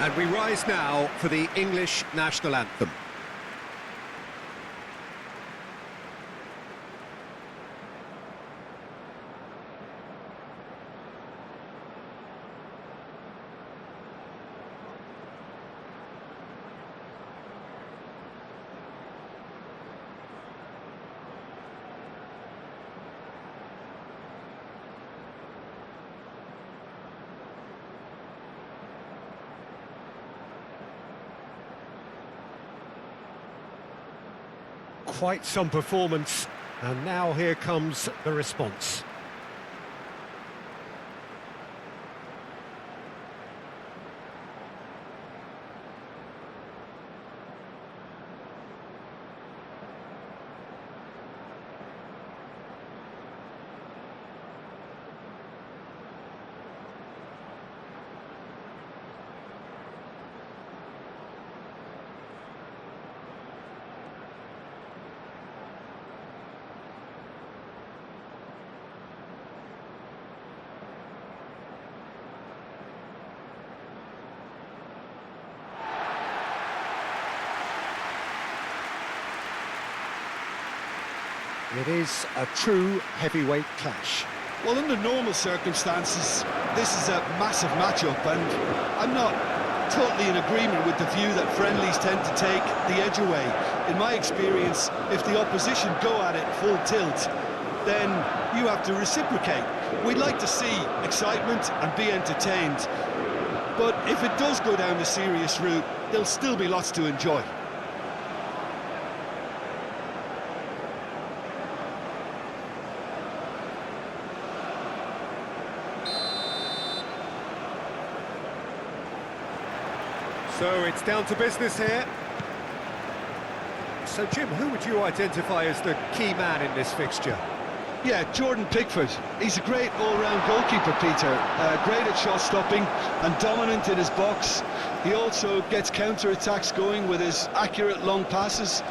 And we rise now for the English national anthem. Quite some performance, and now here comes the response. It is a true heavyweight clash. Well, under normal circumstances, this is a massive matchup, and I'm not totally in agreement with the view that friendlies tend to take the edge away. In my experience, if the opposition go at it full tilt, then you have to reciprocate. We'd like to see excitement and be entertained, but if it does go down the serious route, there'll still be lots to enjoy. So it's down to business here. So Jim, who would you identify as the key man in this fixture? Yeah, Jordan Pickford. He's a great all-round goalkeeper, Peter. Great at shot stopping and dominant in his box. He also gets counter-attacks going with his accurate long passes.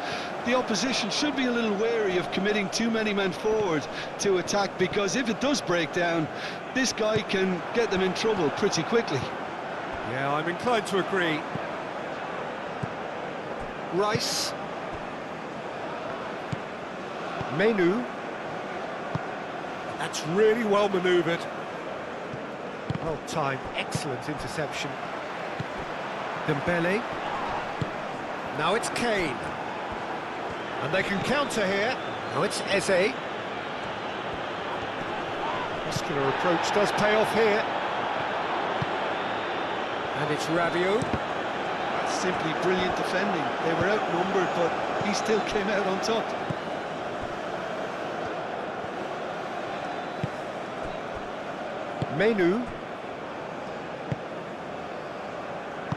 The opposition should be a little wary of committing too many men forward to attack, because if it does break down, this guy can get them in trouble pretty quickly. Yeah, I'm inclined to agree. Rice. Menu. That's really well manoeuvred. Well timed, excellent interception. Dembele. Now it's Kane. And they can counter here. Now it's Eze. Muscular approach does pay off here. And it's Rabiot. That's simply brilliant defending. They were outnumbered, but he still came out on top. Menu.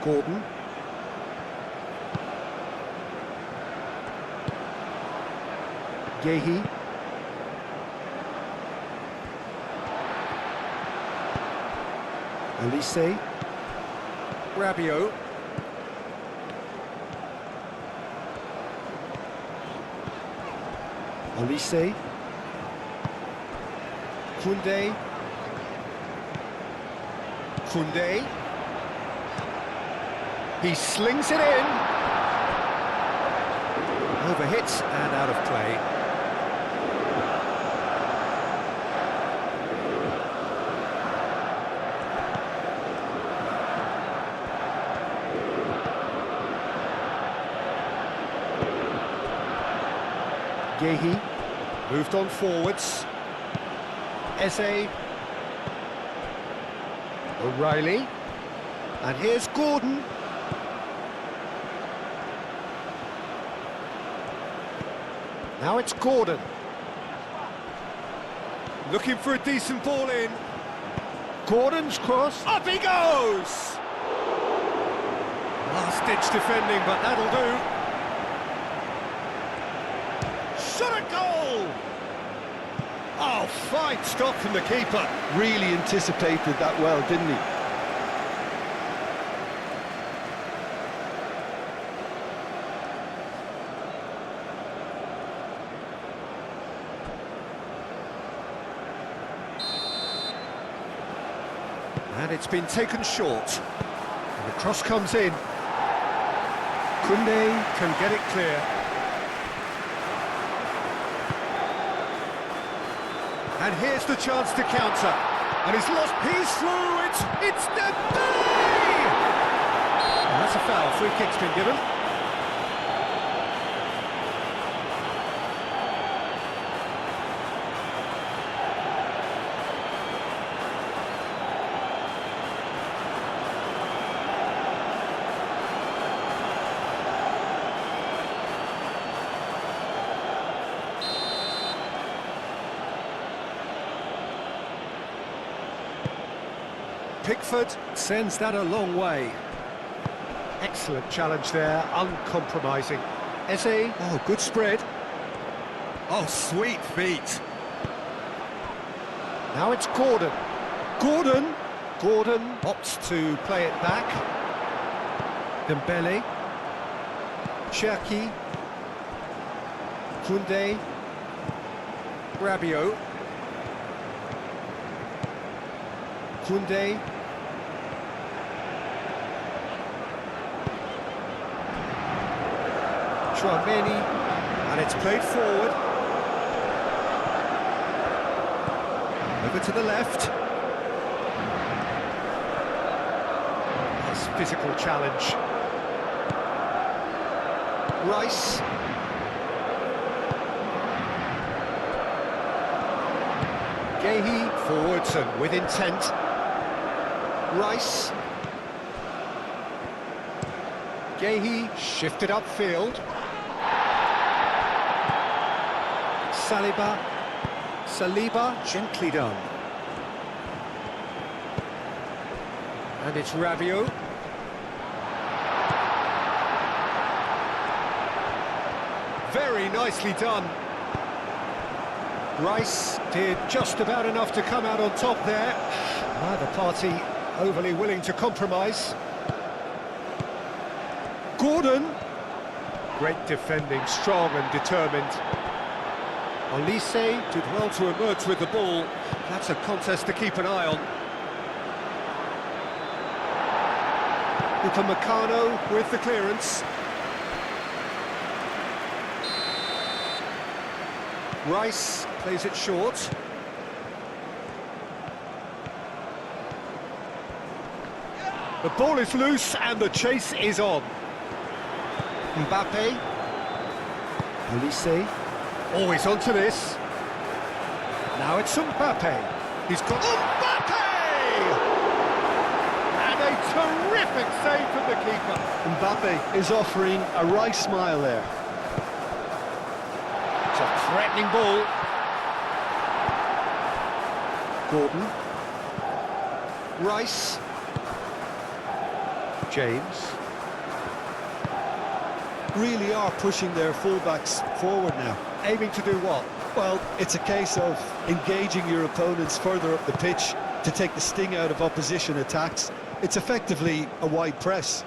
Gordon. Gehi. Elise. Rabiot. Elise. Koundé. Koundé. He slings it in. Overhits and out of play. Gehi moved on forwards. Eze. O'Reilly. And here's Gordon. Now it's Gordon. Looking for a decent ball in. Gordon's cross. Up he goes! Last-ditch defending, but that'll do. Shot a goal! Oh, fine stop from the keeper. Really anticipated that well, didn't he? And it's been taken short. And Cross comes in. Koundé can get it clear. And here's the chance to counter. And he's lost, he's through, it's Dembele! And that's a foul, free kick's been given. Pickford sends that a long way. Excellent challenge there, uncompromising. Eze, oh, good spread. Oh, sweet feet. Now it's Gordon. Gordon opts to play it back. Dembele. Cherki. Koundé. Rabiot. Koundé. Chouameni, and it's played forward. Over to the left. Nice physical challenge. Rice. Guéhi forwards and with intent. Rice. Guéhi shifted upfield. Saliba, gently done. And it's Rabiot. Very nicely done. Rice did just about enough to come out on top there. Neither party overly willing to compromise. Gordon. Great defending, strong and determined. Olise did well to emerge with the ball. That's a contest to keep an eye on. Upamecano with the clearance. Rice plays it short. The ball is loose and the chase is on. Mbappe. Olise. Always onto this. Now it's Mbappe. He's got Mbappe! And a terrific save from the keeper. Mbappe is offering a right smile there. It's a threatening ball. Gordon. Rice. James. Really are pushing their fullbacks forward now. Aiming to do what? Well, it's a case of engaging your opponents further up the pitch to take the sting out of opposition attacks. It's effectively a wide press.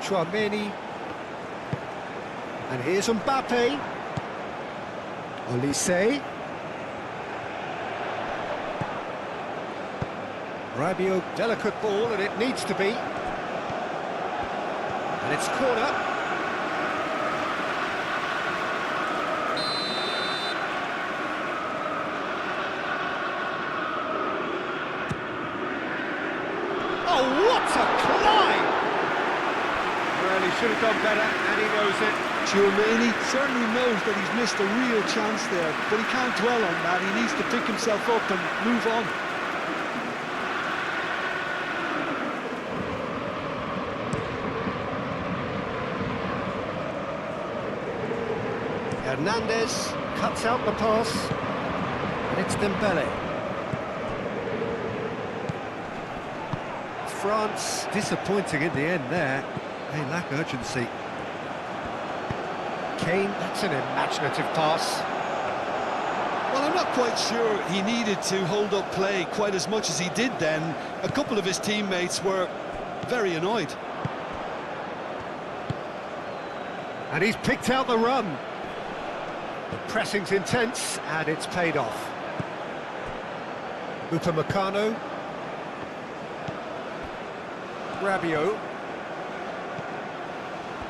Chouameni. And here's Mbappe. Olise. Rabiot, delicate ball, and it needs to be. And it's corner. Oh, what a climb! Well, he should have done better, and he knows it. Chouameni certainly knows that he's missed a real chance there, but he can't dwell on that. He needs to pick himself up and move on. Hernandez cuts out the pass, and it's Dembele. France disappointing in the end there. They lack urgency. Kane, that's an imaginative pass. Well, I'm not quite sure he needed to hold up play quite as much as he did then. A couple of his teammates were very annoyed. And he's picked out the run. The pressing's intense, and it's paid off. Upamecano. Rabiot.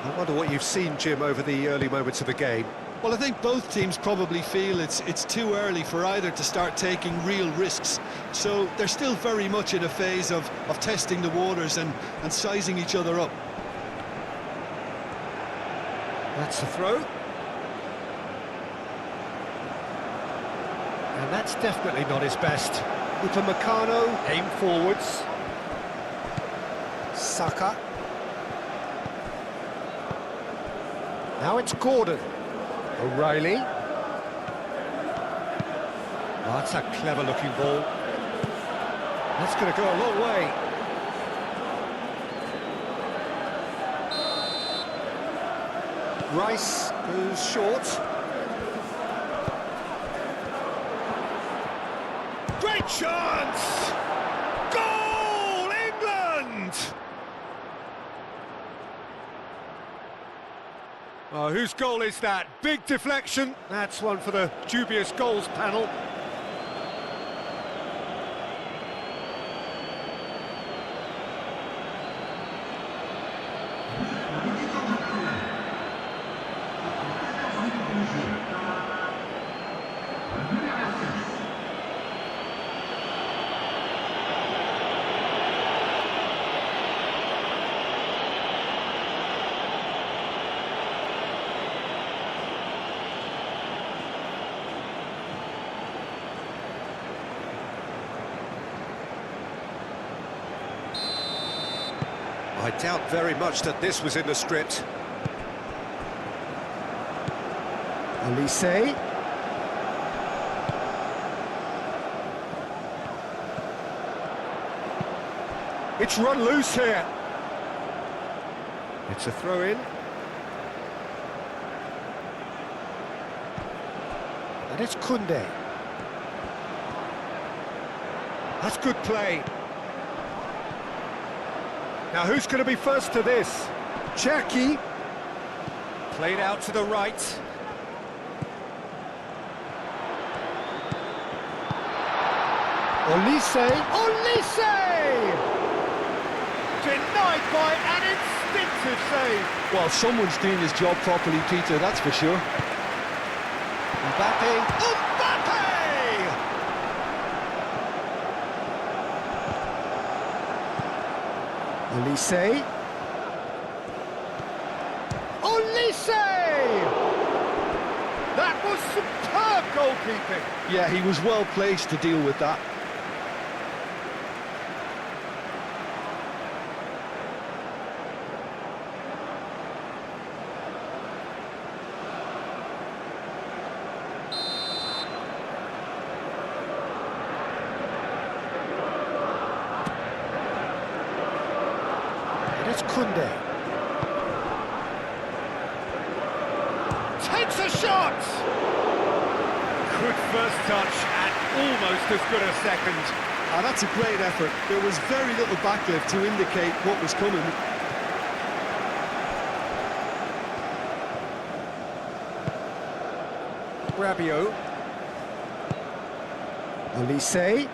I wonder what you've seen, Jim, over the early moments of the game. Well, I think both teams probably feel it's too early for either to start taking real risks. So they're still very much in a phase of testing the waters and sizing each other up. That's the throw. And that's definitely not his best. Upamecano, aim forwards. Saka. Now it's Gordon. O'Reilly. Oh, that's a clever-looking ball. That's going to go a long way. Rice goes short. Great chance! Goal, England! Oh, whose goal is that? Big deflection. That's one for the dubious goals panel. I doubt very much that this was in the script. Elise. It's run loose here. It's a throw-in. And it's Koundé. That's good play. Now who's going to be first to this? Cherki. Played out to the right. Olise. Denied by an instinctive save. Well, someone's doing his job properly, Peter, that's for sure. Mbappe. Olise. That was superb goalkeeping. Yeah, he was well placed to deal with that. And it's Koundé. Takes a shot! Good first touch and almost as good a second. That's a great effort. There was very little backlift to indicate what was coming. Rabiot. Olise.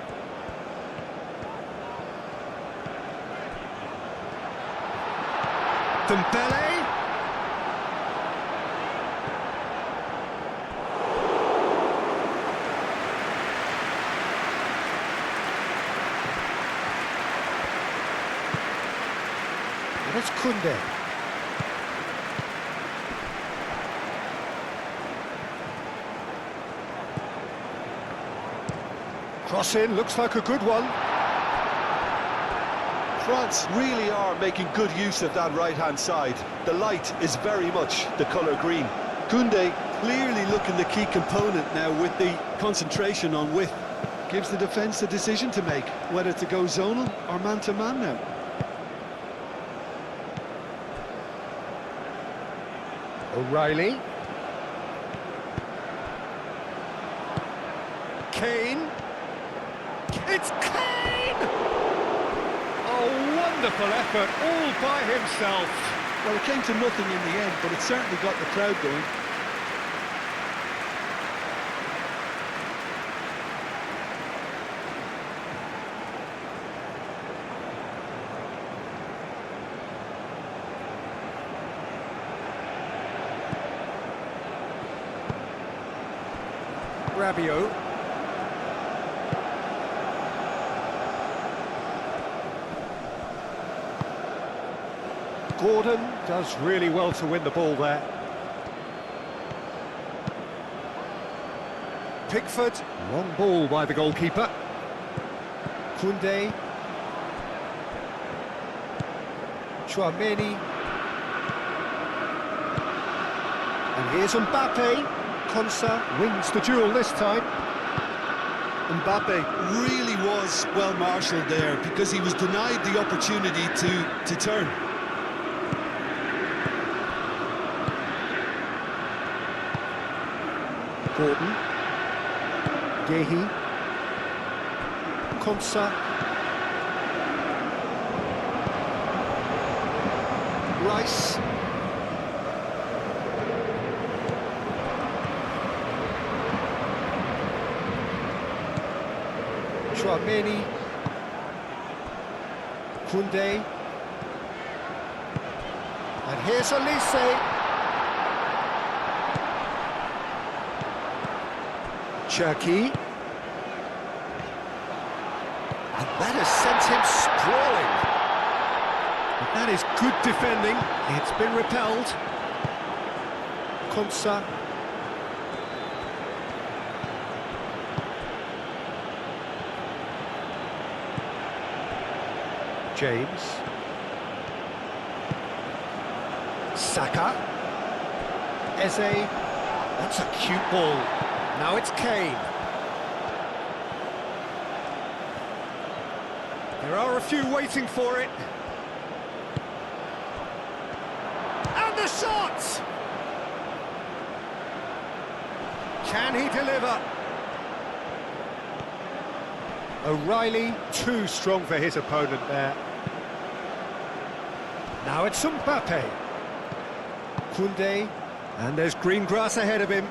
Dembele. And it's Koundé. Cross in, looks like a good one. France really are making good use of that right-hand side. The light is very much the colour green. Koundé clearly looking the key component now with the concentration on width. Gives the defence a decision to make, whether to go zonal or man-to-man now. O'Reilly. Kane. It's Kane! Oh, wonderful effort, all by himself. Well, it came to nothing in the end, but it certainly got the crowd going. Rabiot. Gordon does really well to win the ball there. Pickford, long ball by the goalkeeper. Koundé. Chouameni. And here's Mbappe. Konsa wins the duel this time. Mbappe really was well marshalled there because he was denied the opportunity to turn. Gordon. Gehi. Konsa. Rice. Chouameni. Koundé. And here's Olise. Cherki. And that has sent him sprawling. But that is good defending. It's been repelled. Konsa. James. Saka. Eze. That's a cute ball. Now it's Kane. There are a few waiting for it. And the shot! Can he deliver? O'Reilly, too strong for his opponent there. Now it's Mbappe. Koundé, and there's green grass ahead of him.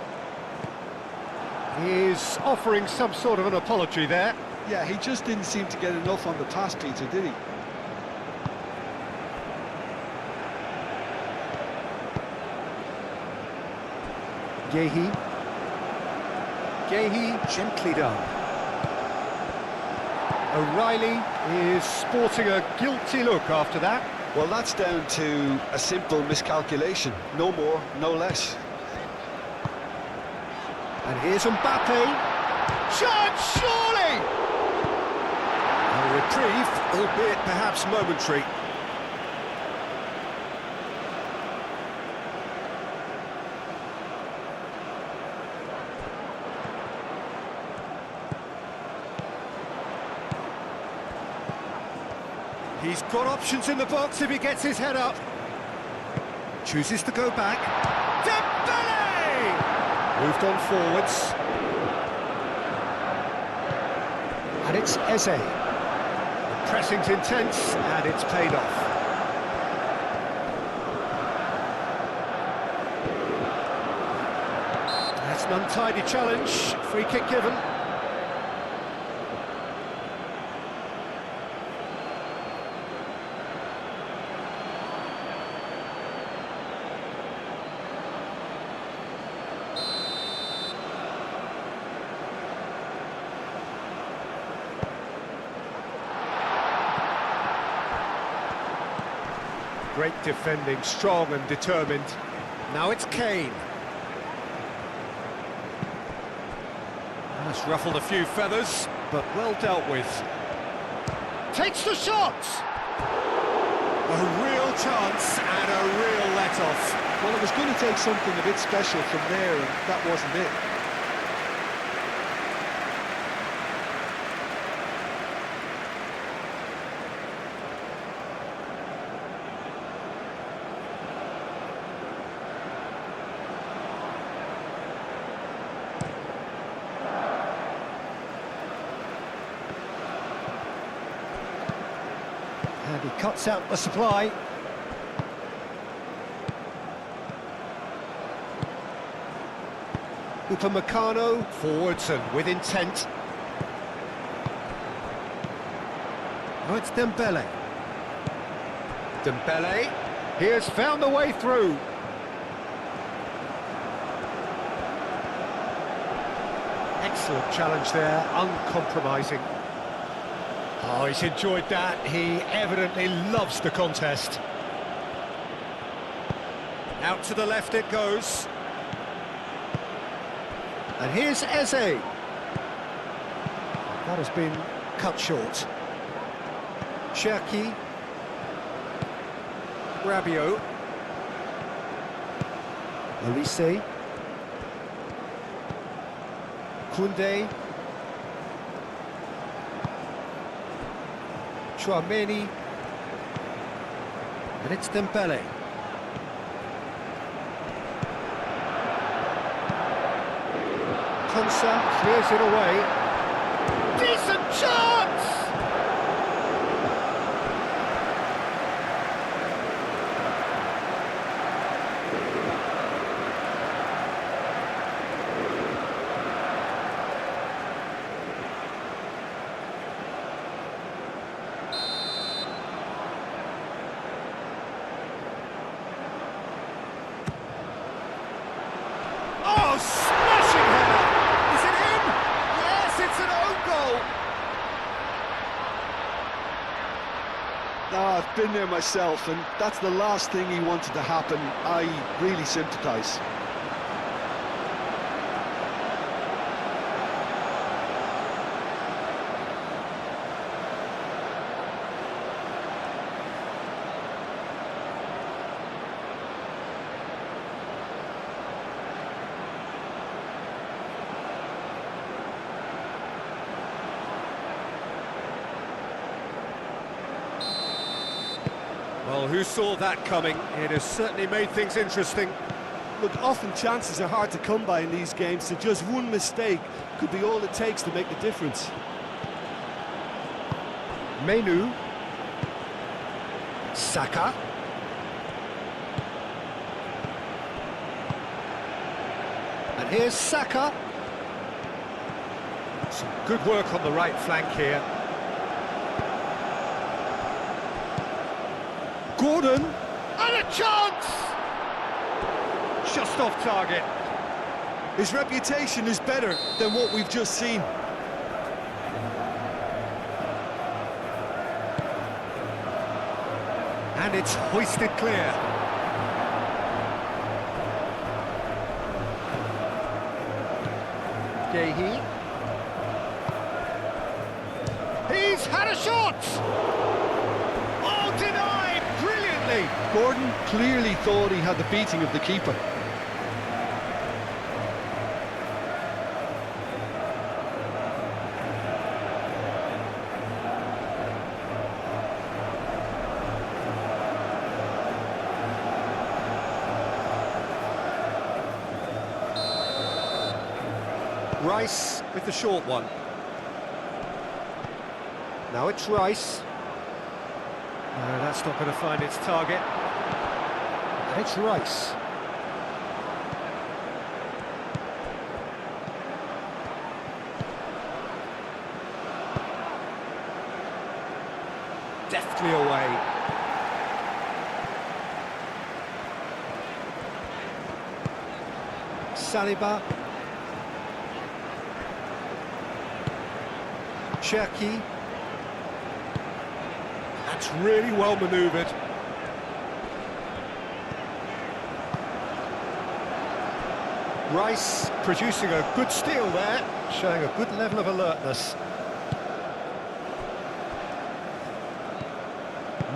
He's offering some sort of an apology there. Yeah, he just didn't seem to get enough on the pass, Peter, did he? Gehi. Gehi, gently done. O'Reilly is sporting a guilty look after that. Well, that's down to a simple miscalculation. No more, no less. And here's Mbappe. Chance, surely! A reprieve, albeit perhaps momentary. He's got options in the box if he gets his head up. Chooses to go back. Dembele! Moved on forwards. And it's Eze. The pressing's intense, and it's paid off. That's an untidy challenge. Free kick given. Great defending, strong and determined. Now it's Kane. That's ruffled a few feathers, but well dealt with. Takes the shot! A real chance and a real let-off. Well, it was going to take something a bit special from there, and that wasn't it. And he cuts out the supply. Upamecano, forwards and with intent. Oh, it's Dembele. Dembele, he has found the way through. Excellent challenge there, uncompromising. Oh, he's enjoyed that. He evidently loves the contest. Out to the left it goes. And here's Eze. That has been cut short. Cherki. Rabiot. Olise. Koundé. Chouameni. And it's Dembele. Konsa clears it away. Decent chance! Oh, smashing header! Is it in? Yes, it's an own goal! No, I've been there myself, and that's the last thing he wanted to happen. I really sympathise. Well, who saw that coming? It has certainly made things interesting. Look, often chances are hard to come by in these games, so just one mistake could be all it takes to make the difference. Menu. Saka. And here's Saka. Some good work on the right flank here. Gordon. And a chance! Just off target. His reputation is better than what we've just seen. And it's hoisted clear. Gehi. He's had a shot! Oh, denied! Brilliantly! Gordon clearly thought he had the beating of the keeper. Rice with the short one. Now it's Rice. No, that's not going to find its target. And it's Rice. Deftly away. Saliba. Cherki. That's really well manoeuvred. Rice producing a good steal there, showing a good level of alertness.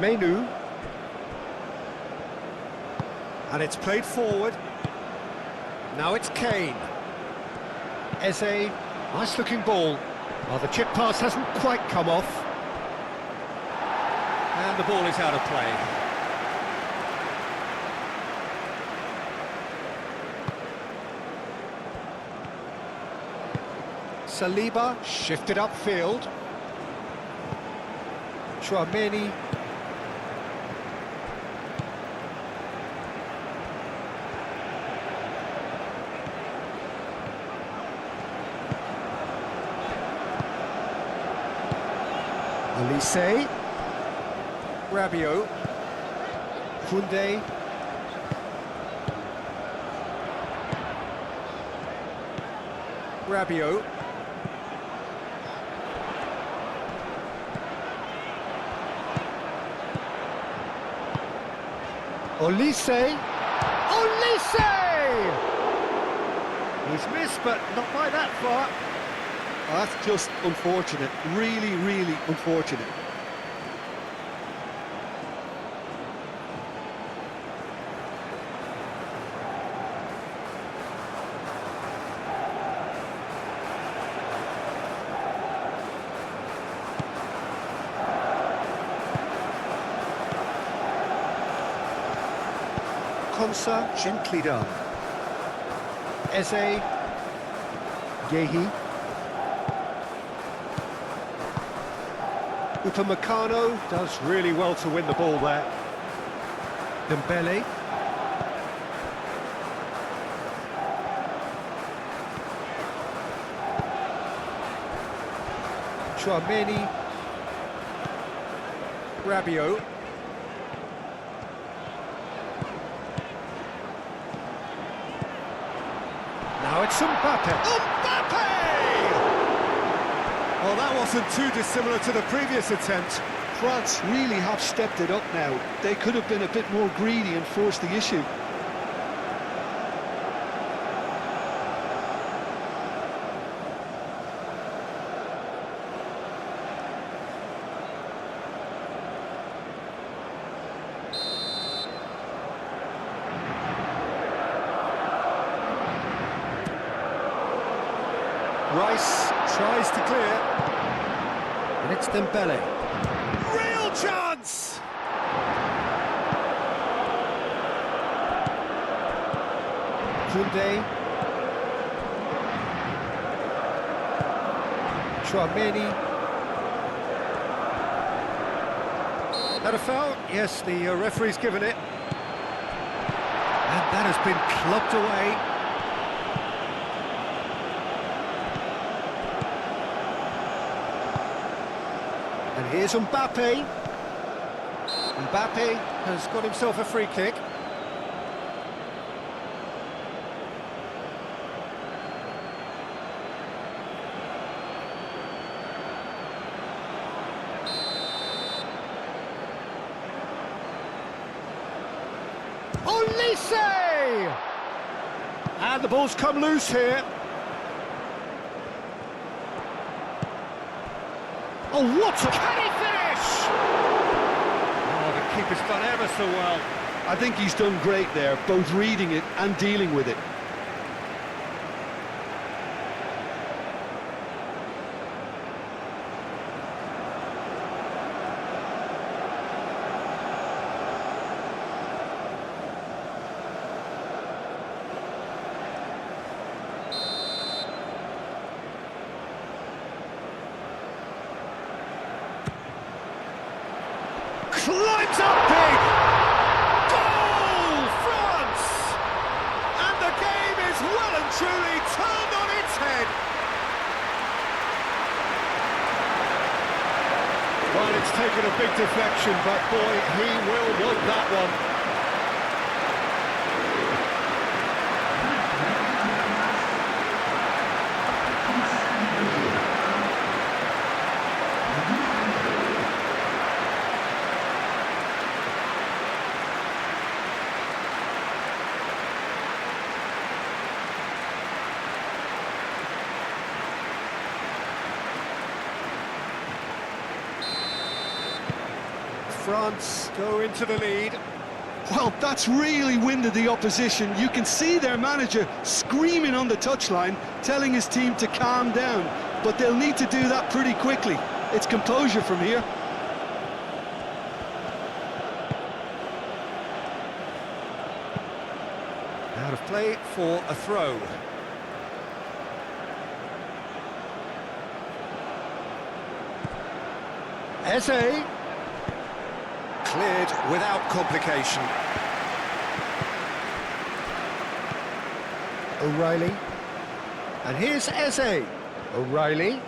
Menu. And it's played forward. Now it's Kane. Eze, nice looking ball. Well, the chip pass hasn't quite come off. And the ball is out of play. Saliba shifted upfield. Chouameni. Olise. Rabiot. Koundé. Rabiot. Olise! Olise! He's missed, but not by that far. That's just unfortunate, really, really unfortunate. Konsa, gently done. Eze. Gehi. Upamecano does really well to win the ball there. Dembele. Chouameni. Rabiot. Now it's Mbappe. Mbappe! Well, that wasn't too dissimilar to the previous attempt. France really have stepped it up now. They could have been a bit more greedy and forced the issue. Rice tries to clear, and it's Dembele. Real chance! Koundé. Chouameni. That a foul? Yes, the referee's given it. And that has been clubbed away. And here's Mbappe. Mbappe has got himself a free kick. Olise! And the ball's come loose here. Oh, what a... Can he finish? Oh, the keeper's done ever so well. I think he's done great there, both reading it and dealing with it. Climbs up big! Goal! France! And the game is well and truly turned on its head. Well, it's taken a big deflection, but boy, he will want that one. France go into the lead. Well, that's really winded the opposition. You can see their manager screaming on the touchline, telling his team to calm down. But they'll need to do that pretty quickly. It's composure from here. Out of play for a throw. Eze. Cleared without complication. O'Reilly. And here's Eze. O'Reilly.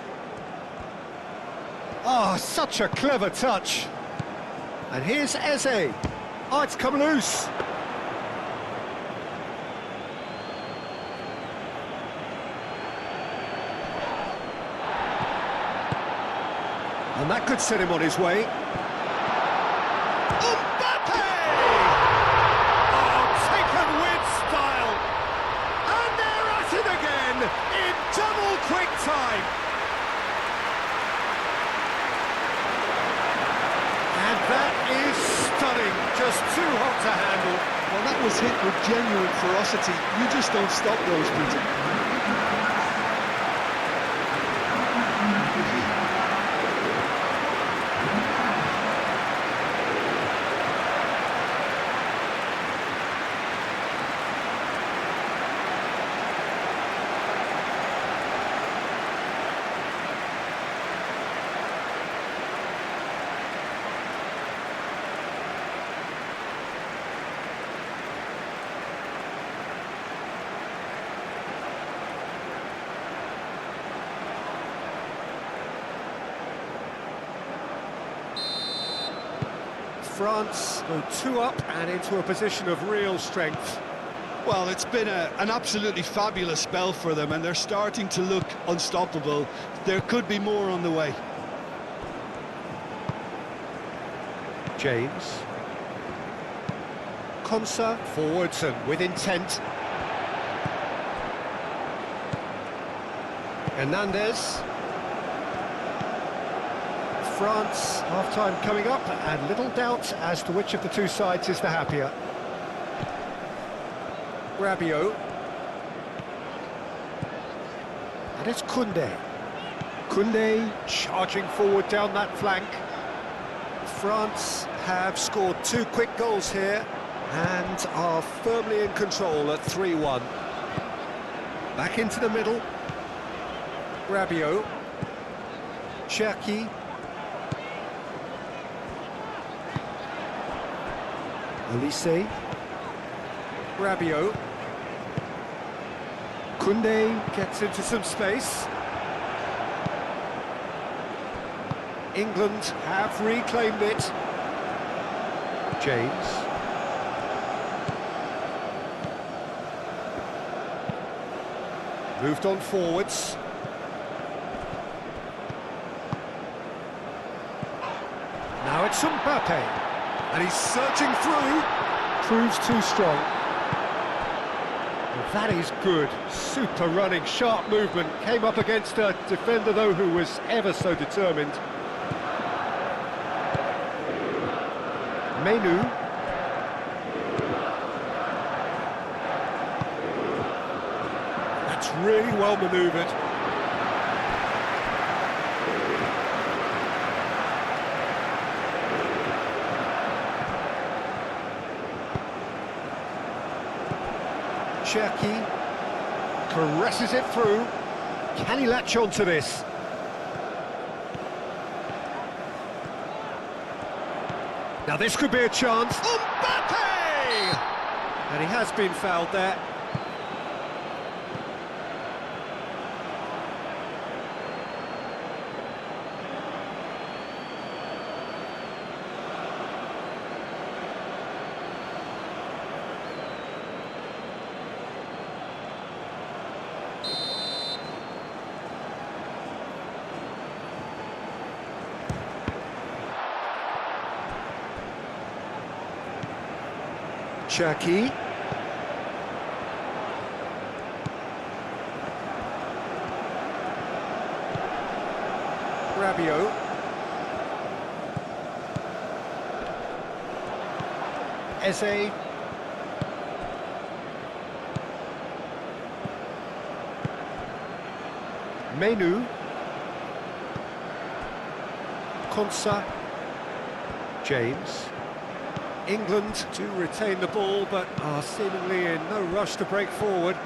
Oh, such a clever touch. And here's Eze. Oh, it's come loose. And that could set him on his way. Mbappe! was hit with genuine ferocity. You just don't stop those, Peter. France go 2 up and into a position of real strength. Well, it's been an absolutely fabulous spell for them, and they're starting to look unstoppable. There could be more on the way. James. Konsa forwards and with intent. Hernandez. France, half-time coming up, and little doubt as to which of the two sides is the happier. Rabiot. And it's Koundé. Koundé charging forward down that flank. France have scored 2 quick goals here and are firmly in control at 3-1. Back into the middle. Rabiot. Cherki. Olise. Rabiot. Koundé gets into some space. England have reclaimed it. James. Moved on forwards. Now it's Mbappe. And he's searching through. Proves too strong. Well, that is good. Super running, sharp movement. Came up against a defender, though, who was ever so determined. Menu. That's really well manoeuvred. Cherki caresses it through. Can he latch on to this? Now this could be a chance. Mbappe! And he has been fouled there. Cherki. Rabiot. Eze. Menu. Konsa. James. England do retain the ball, but are seemingly in no rush to break forward.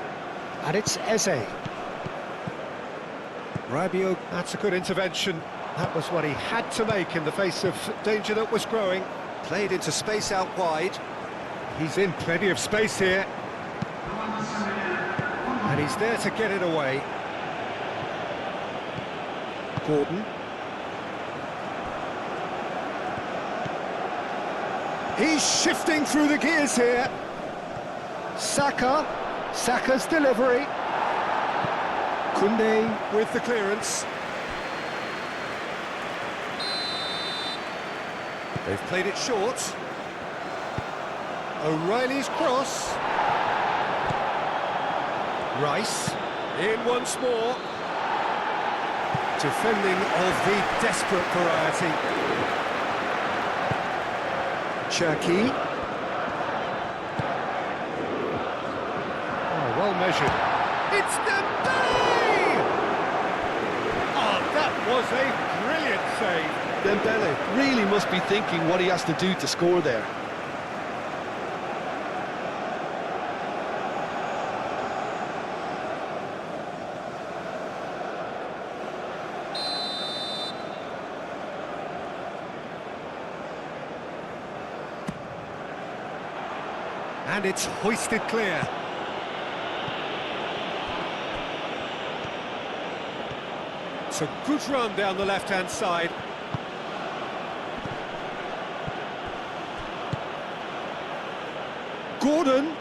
And it's Eze. Rabiot, that's a good intervention. That was what he had to make in the face of danger that was growing. Played into space out wide. He's in plenty of space here. And he's there to get it away. Gordon. He's shifting through the gears here. Saka's delivery. Koundé with the clearance. They've played it short. O'Reilly's cross. Rice in once more. Defending of the desperate variety. Cherki. measured. It's Dembele! Oh, that was a brilliant save. Dembele really must be thinking what he has to do to score there. And it's hoisted clear. It's a good run down the left-hand side. Gordon.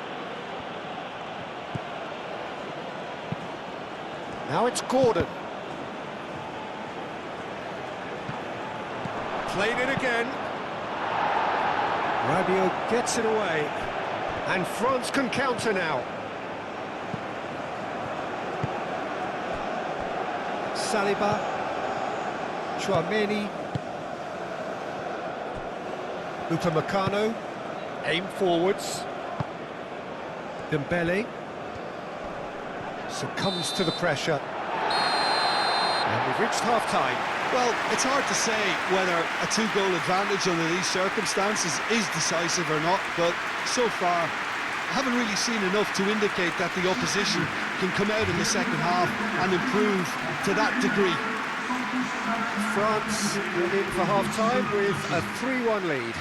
Now it's Gordon. Played it again. Rabiot gets it away. And France can counter now. Saliba. Chouameni. Upamecano. Aim forwards. Dembele. Succumbs to the pressure. And we've reached half-time. Well, it's hard to say whether a two-goal advantage under these circumstances is decisive or not, but so far I haven't really seen enough to indicate that the opposition can come out in the second half and improve to that degree. France in for half-time with a 3-1 lead.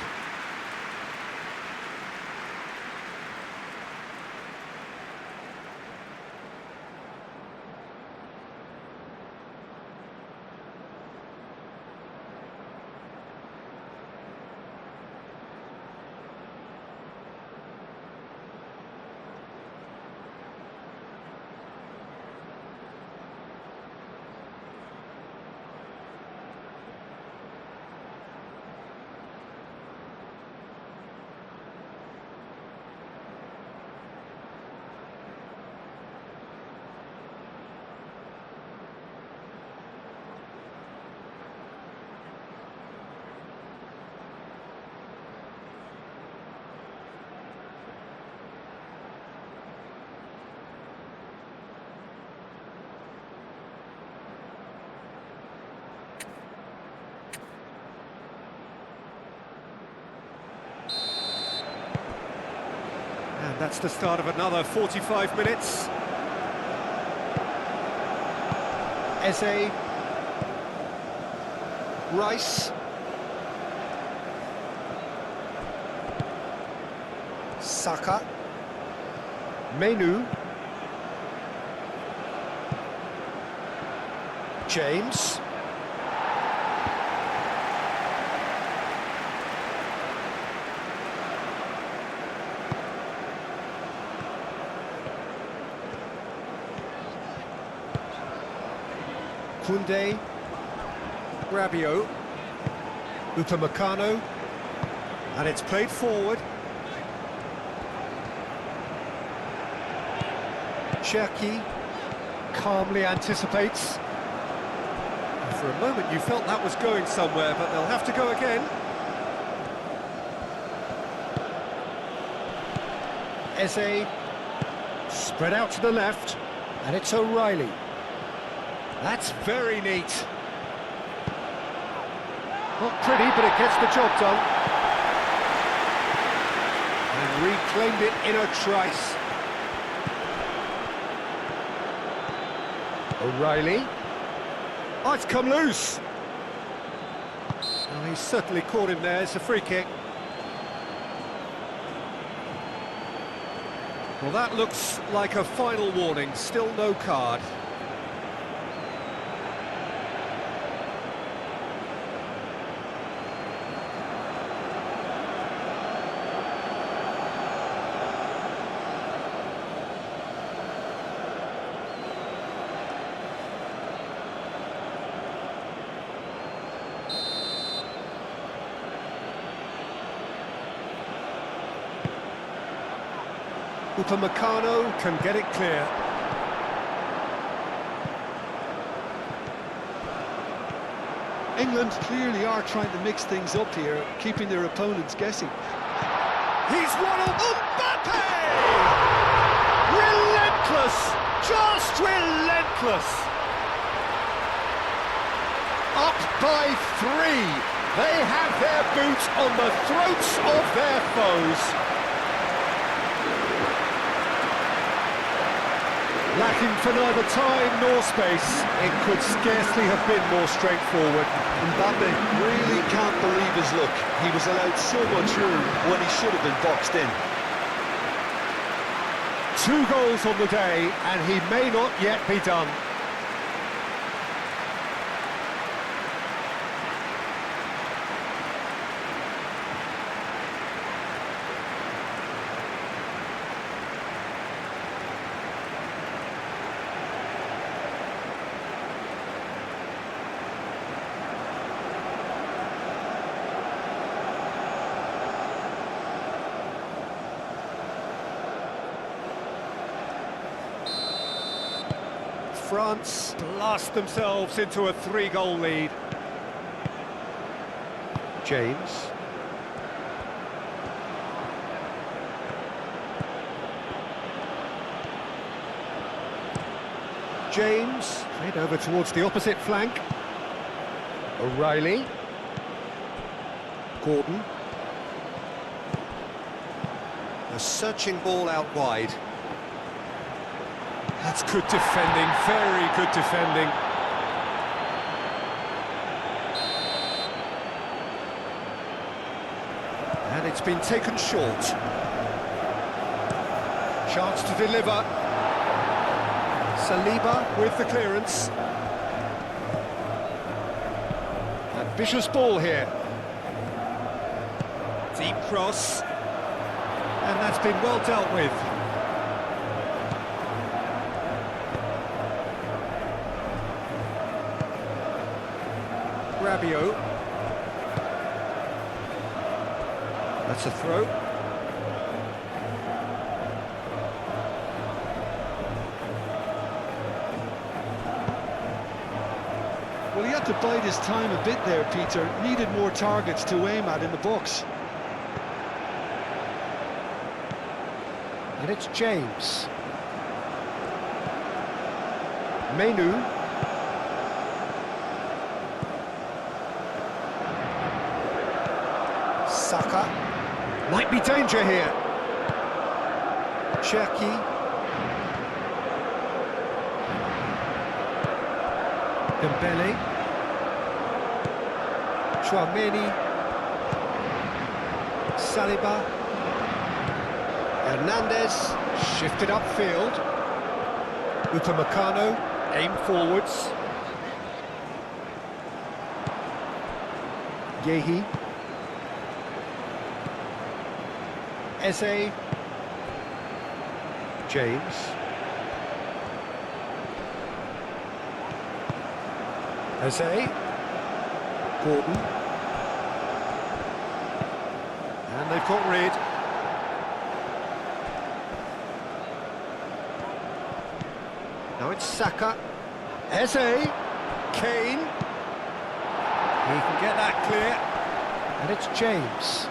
And that's the start of another 45 minutes. Eze. Rice. Saka. Menu. James. Koundé, Rabiot, Upamecano, and it's played forward. Cherki calmly anticipates. And for a moment you felt that was going somewhere, but they'll have to go again. Eze, spread out to the left, and it's O'Reilly. That's very neat. Not pretty, but it gets the job done. And reclaimed it in a trice. O'Reilly. Oh, it's come loose. Oh, he's certainly caught him there. It's a free kick. Well, that looks like a final warning. Still no card. Upamecano can get it clear. England clearly are trying to mix things up here, keeping their opponents guessing. He's won on Mbappe! Relentless reckless. Up by 3. They have their boot on the throats of their foes. Lacking for neither time nor space, it could scarcely have been more straightforward. Mbappe really can't believe his luck. He was allowed so much room when he should have been boxed in. 2 goals on the day, and he may not yet be done. France blast themselves into a 3-goal lead. James. James, played over towards the opposite flank. O'Reilly. Gordon. A searching ball out wide. That's good defending, very good defending. And it's been taken short. Chance to deliver. Saliba with the clearance. Ambitious ball here. Deep cross. And that's been well dealt with. Rabiot. That's a throw. Well, he had to bide his time a bit there, Peter. Needed more targets to aim at in the box. And it's James. Menu. Saka. Might be danger here. Cherki. Dembele. Chouameni. Saliba. Hernandez. Shifted upfield. Upamecano. Aim forwards. Yehi. Eze. James. Eze. Gordon. And they've got rid. Now it's Saka. Eze. Kane. He can get that clear. And it's James.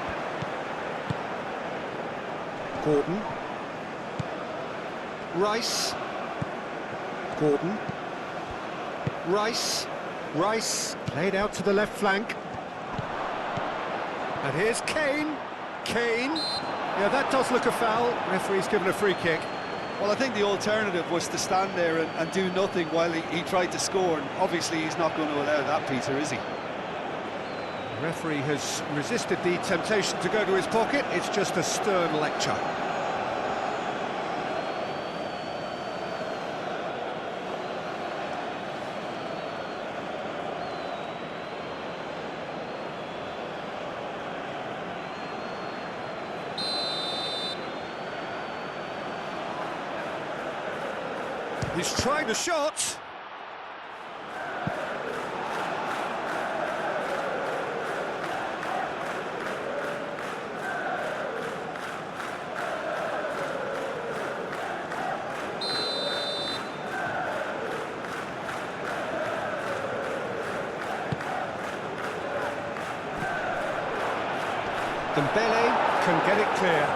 Gordon. Rice. Gordon. Rice. Rice played out to the left flank. And here's Kane. Kane. Yeah, that does look a foul. Referee's given a free kick. Well, I think the alternative was to stand there and do nothing while he tried to score, and obviously he's not going to allow that, Peter, is he? The referee has resisted the temptation to go to his pocket. It's just a stern lecture. He's trying the shot. Dembele can get it clear.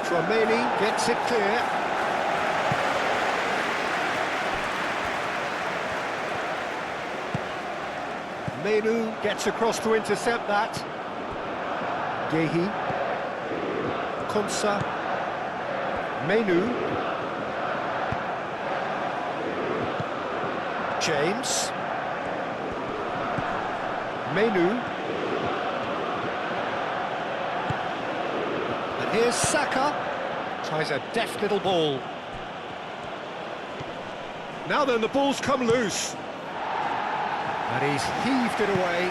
Chouameni gets it clear. Menu gets across to intercept that. Gehi. Konsa. Menu. James. Menu. And here's Saka. Tries a deft little ball. Now then, the ball's come loose. And he's heaved it away.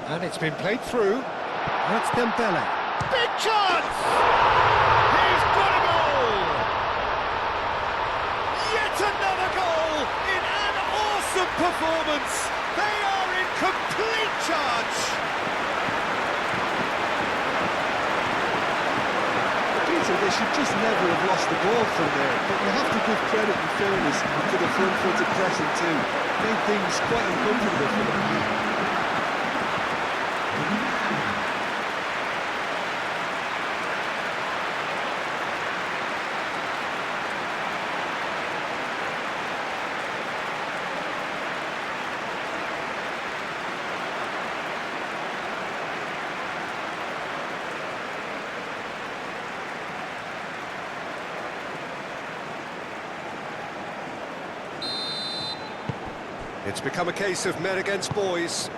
And it's been played through. That's Dembele. Big chance! He's got a goal! Yet another goal in an awesome performance! They are in complete charge! Peter, they should just never have lost the ball from there, but you have to give credit and fairness to the front-footed pressing too. Made things quite uncomfortable for them. It's become a case of men against boys.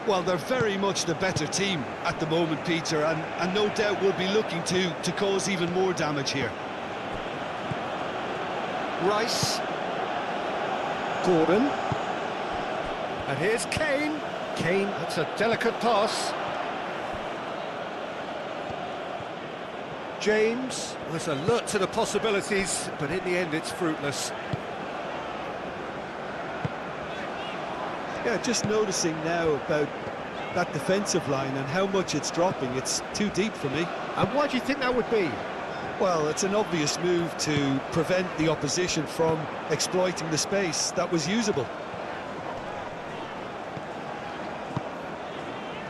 Well, they're very much the better team at the moment, Peter, and no doubt will be looking to cause even more damage here. Rice. Gordon. And here's Kane. Kane, that's a delicate pass. James was alert to the possibilities, but in the end it's fruitless. Yeah, just noticing now about that defensive line and how much it's dropping. It's too deep for me. And why do you think that would be? Well, it's an obvious move to prevent the opposition from exploiting the space that was usable.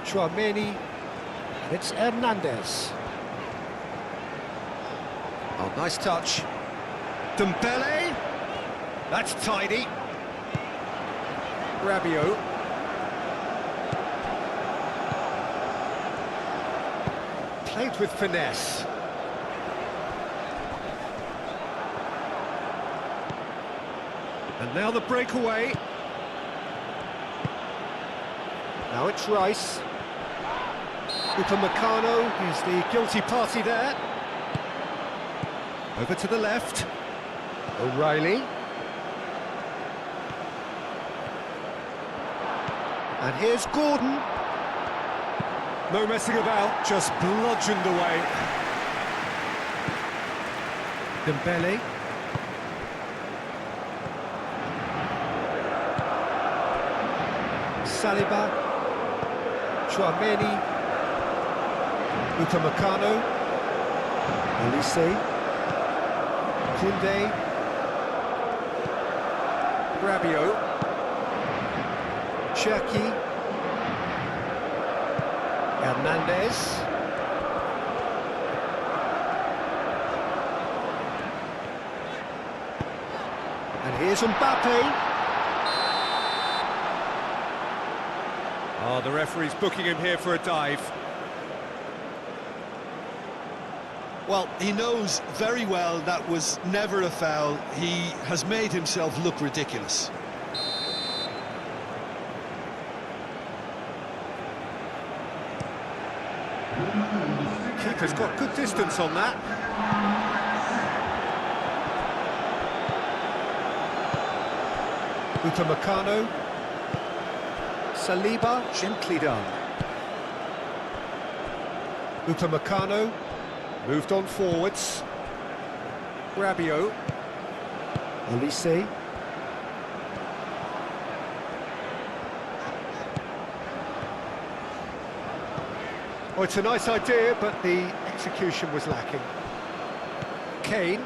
Chouameni, and it's Hernandez. Oh, nice touch. Dembele, that's tidy. Rabiot. Played with finesse. And now the breakaway. Now it's Rice. Upamecano is the guilty party there. Over to the left. O'Reilly. And here's Gordon. No messing about, just bludgeoned away. Dembele. Saliba. Chouameni. Upamecano. Olise. Koundé. Rabiot. Cherki. Hernandez. And here's Mbappe. Oh, the referee's booking him here for a dive. Well, he knows very well that was never a foul. He has made himself look ridiculous. Keeper's got good distance on that. Upamecano. Saliba, gently done. Upamecano, moved on forwards. Rabiot. Olise. Oh, it's a nice idea, but the execution was lacking. Kane.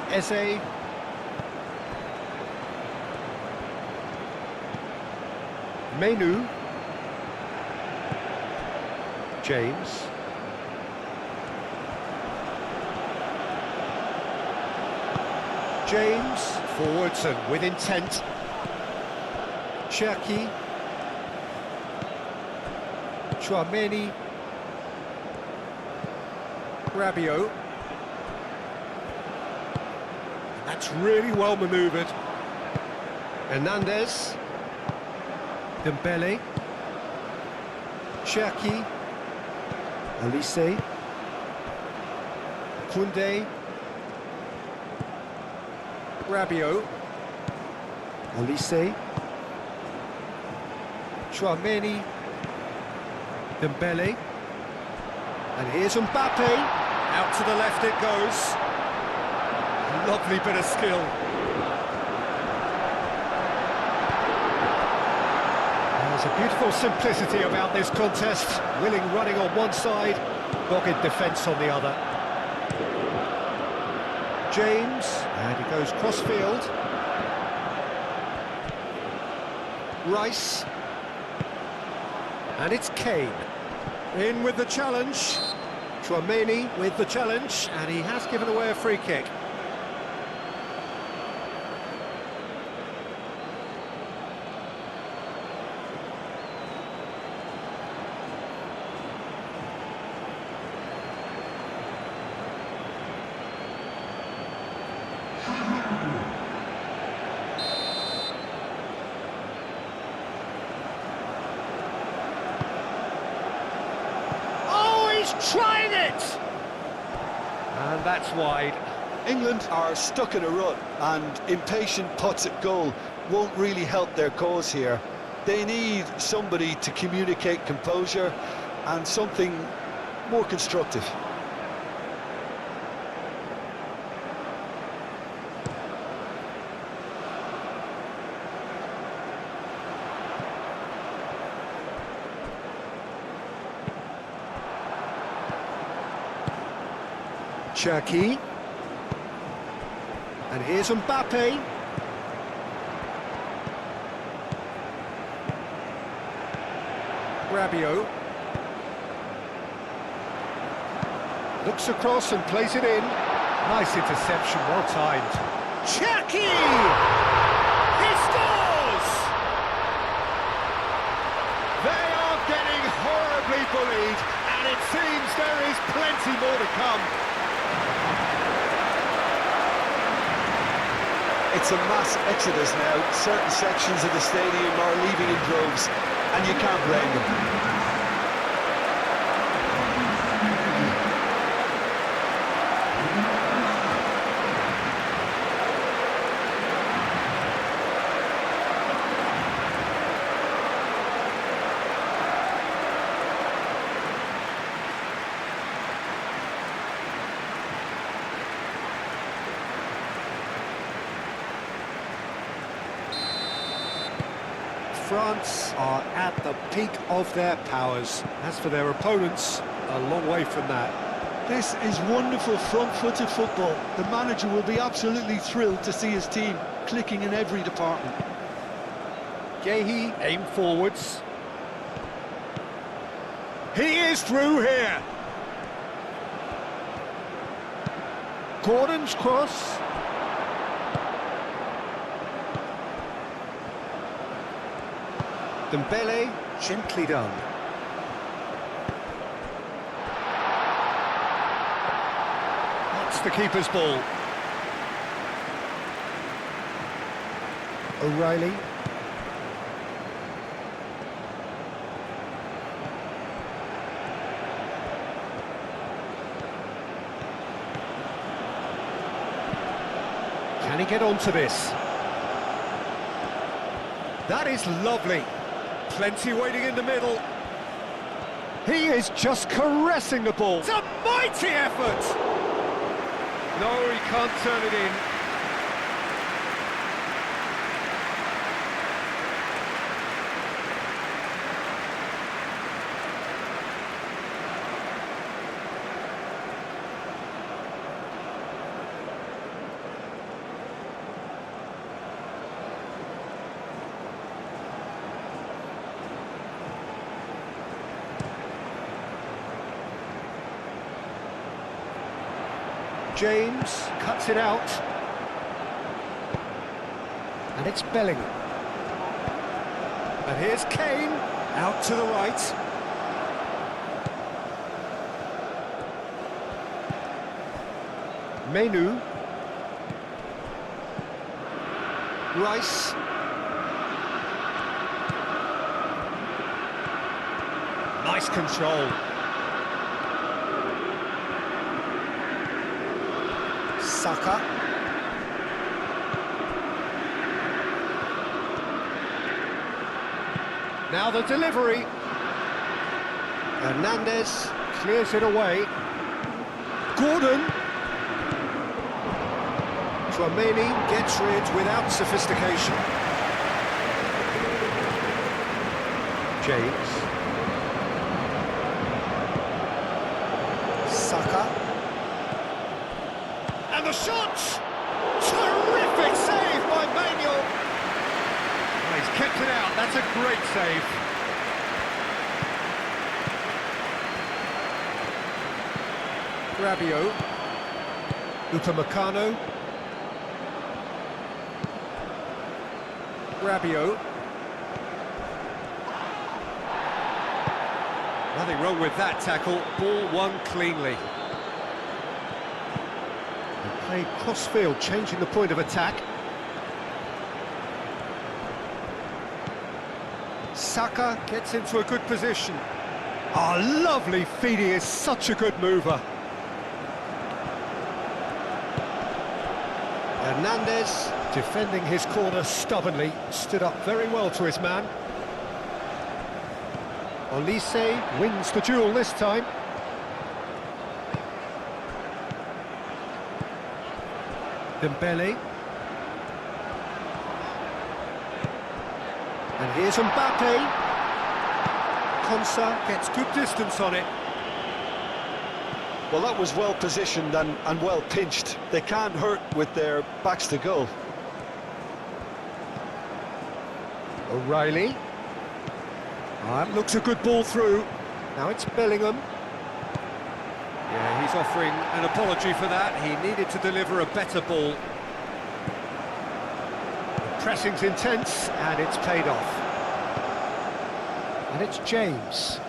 Eze. Menu. James. James, forwards and with intent. Cherki. Chouameni. Rabiot. That's really well manoeuvred. Hernandez. Dembele. Cherki. Elise. Koundé. Rabiot. Elise. Chouameni. Dembele. And here's Mbappe. Out to the left it goes. Lovely bit of skill. There's a beautiful simplicity about this contest. Willing running on one side, dogged defence on the other. James, and he goes cross-field. Rice. And it's Kane. In with the challenge. Chouameni with the challenge, and he has given away a free kick. Trying it! And that's wide. England are stuck in a rut, and impatient putts at goal won't really help their cause here. They need somebody to communicate composure and something more constructive. Cherki. And here's Mbappe. Rabiot. Looks across and plays it in. Nice interception, well timed. Cherki! He scores! They are getting horribly bullied, and it seems there is plenty more to come. It's a mass exodus now. Certain sections of the stadium are leaving in droves, and you can't blame them. France are at the peak of their powers. As for their opponents, a long way from that. This is wonderful front-footed football. The manager will be absolutely thrilled to see his team clicking in every department. Gehi aim forwards. He is through here. Gordon's cross. Dembele, gently done. That's the keeper's ball. O'Reilly. Can he get onto this? That is lovely. Plenty waiting in the middle. He is just caressing the ball. It's a mighty effort! No, he can't turn it in. James cuts it out. And it's Bellingham. And here's Kane, out to the right. Menu. Rice. Nice control. Saka. Now the delivery. Hernandez clears it away. Gordon. Tchouaméni gets rid without sophistication. James. Saka. And the shot! Terrific save by Manuel. He's kept it out, that's a great save. Rabiot. Upamecano. Rabiot. Nothing wrong with that tackle, ball won cleanly. And played cross-field, changing the point of attack. Saka gets into a good position. Oh, lovely feed, he is such a good mover. Hernandez, defending his corner stubbornly, stood up very well to his man. Olise wins the duel this time. Dembele. And here's Mbappe. Konsa gets good distance on it. Well, that was well positioned and well pinched. They can't hurt with their backs to goal. O'Reilly. That looks a good ball through. Now it's Bellingham. Yeah, he's offering an apology for that. He needed to deliver a better ball. The pressing's intense, and it's paid off. And it's James.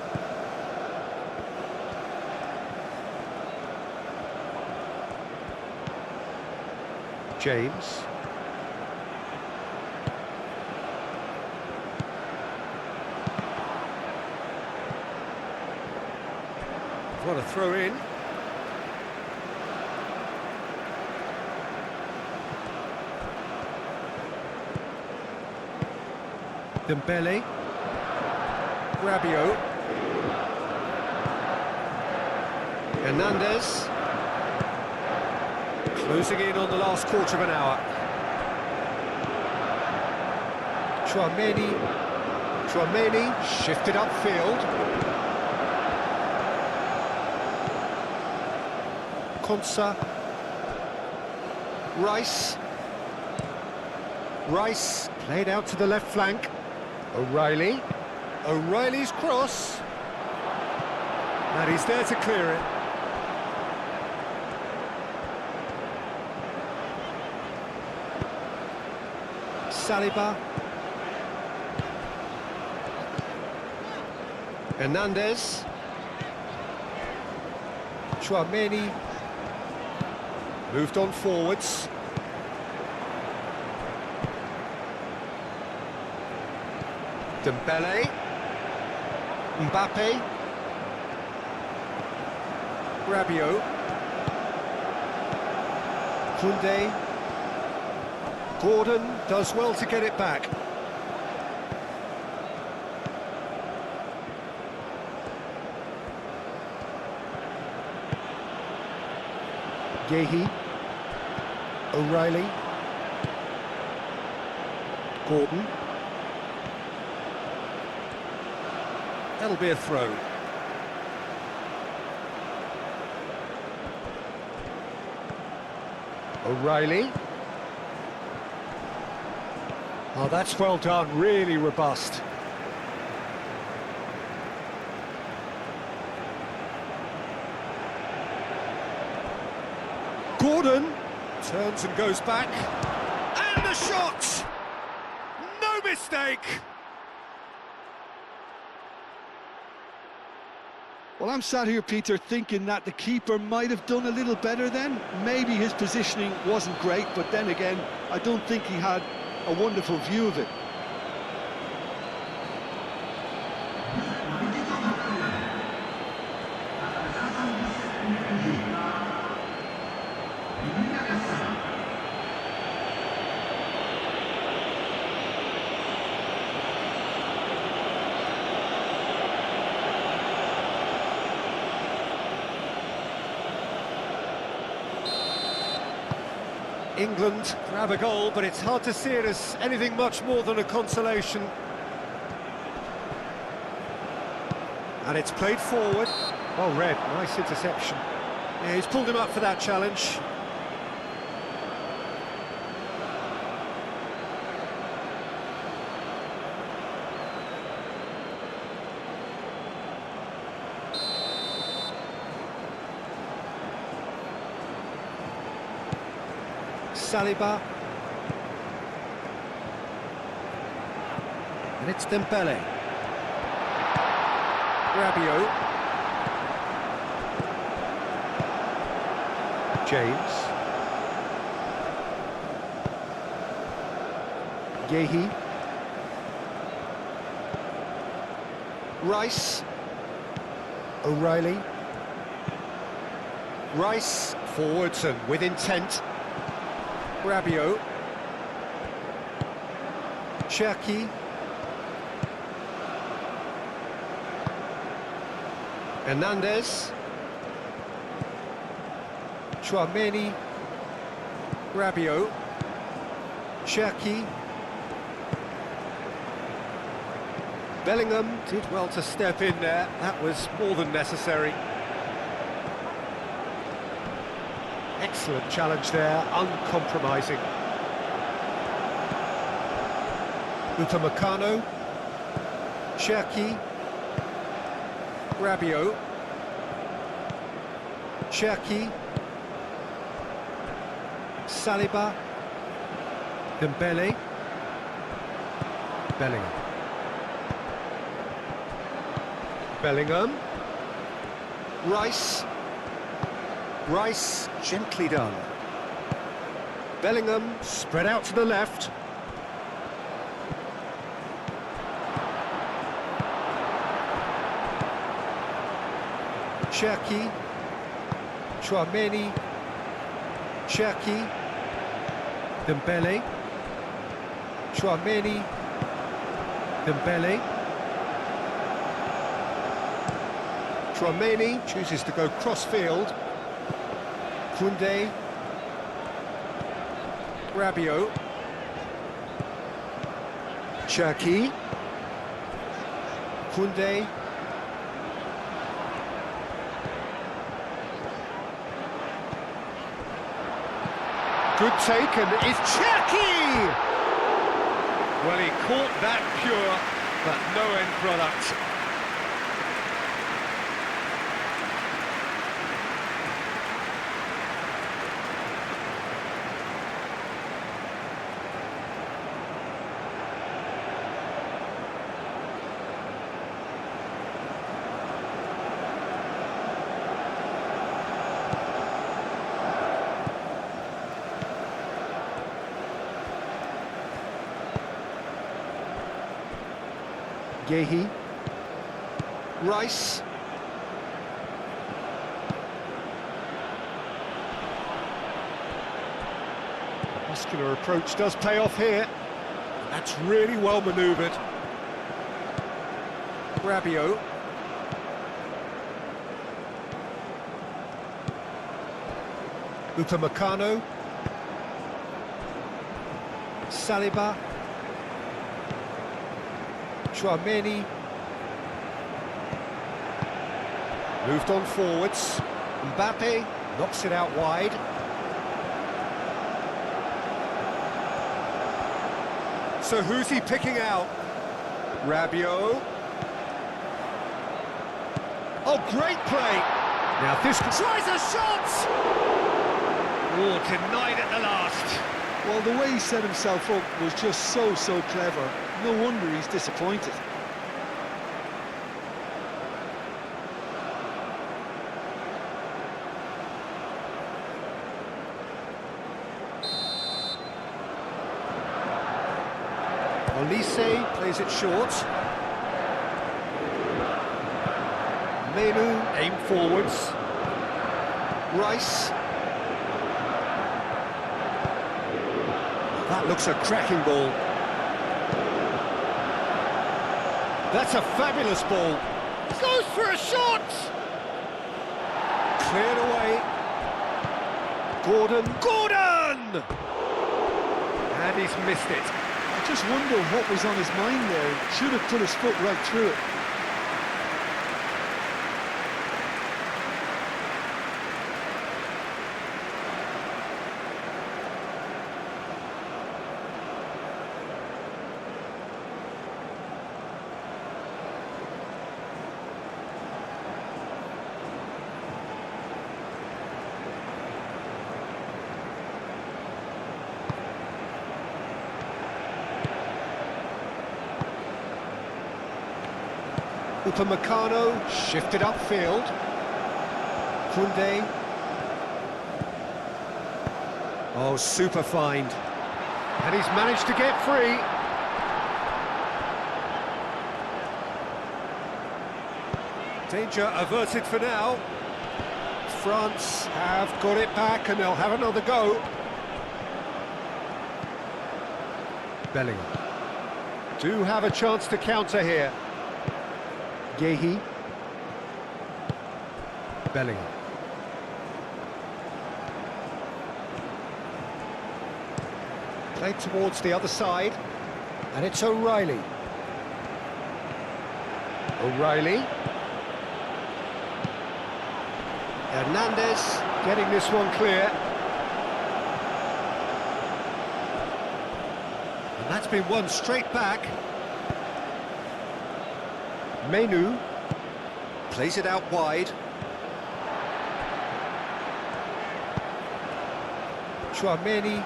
James. What a throw in. Dembele. Rabiot. Hernandez. Closing in on the last quarter of an hour. Tchouaméni shifted upfield. Konsa. Rice played out to the left flank. O'Reilly. O'Reilly's cross. And he's there to clear it. Saliba. Hernandez. Tchouaméni. Moved on forwards. Dembele. Mbappe. Rabiot. Koundé. Gordon does well to get it back. Yehi. O'Reilly. Gordon. That'll be a throw. O'Reilly. Oh, that's well done, really robust. Gordon turns and goes back. And the shot! No mistake! Well, I'm sat here, Peter, thinking that the keeper might have done a little better then. Maybe his positioning wasn't great, but then again, I don't think he had a wonderful view of it. England grab a goal, but it's hard to see it as anything much more than a consolation. And it's played forward. Well read, nice interception. Yeah, he's pulled him up for that challenge. Saliba. And it's Dembele. Rabiot. James. Yehi. Rice. O'Reilly. Rice forwards and with intent. Rabiot. Cherki. Hernandez. Chouameni. Rabiot. Cherki. Bellingham did well to step in there. That was more than necessary. Excellent challenge there, uncompromising. Upamecano. Cherki. Rabiot. Cherki. Saliba. Dembele. Bellingham. Bellingham. Rice. Rice, gently done. Bellingham, spread out to the left. Cherki. Chouameni. Cherki. Dembele. Chouameni. Dembele. Chouameni chooses to go cross-field. Koundé. Rabiot. Cherki. Koundé. Good take, and it's Cherki! Well, he caught that pure, but no end product. Yehi. Rice. Muscular approach does pay off here. That's really well manoeuvred. Rabiot. Upamecano. Saliba. Chouameni. Moved on forwards. Mbappe knocks it out wide. So who's he picking out? Rabiot. Oh, great play! Now this tries a shot! Oh, denied at the last. Well, the way he set himself up was just so clever. No wonder he's disappointed. Olise plays it short. Menu aim forwards. Rice. That looks a cracking ball. That's a fabulous ball. Goes for a shot! Cleared away. Gordon! And he's missed it. I just wonder what was on his mind there. Should have put his foot right through it. Upamecano shifted upfield. Koundé. Oh, super find. And he's managed to get free. Danger averted for now. France have got it back and they'll have another go. Bellingham. Do have a chance to counter here. Yehi. Bellingham. Played towards the other side. And it's O'Reilly. O'Reilly. Hernandez getting this one clear. And that's been won straight back. Menu plays it out wide. Chouameni.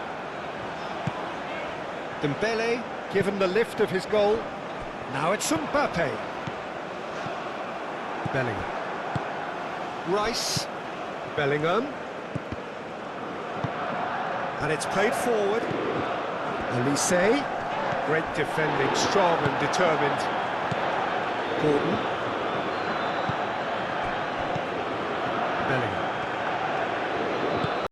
Dembele given the lift of his goal. Now it's Mbappe. Bellingham. Rice. Bellingham. And it's played forward. Olise. Great defending, strong and determined. Gordon. Bellingham.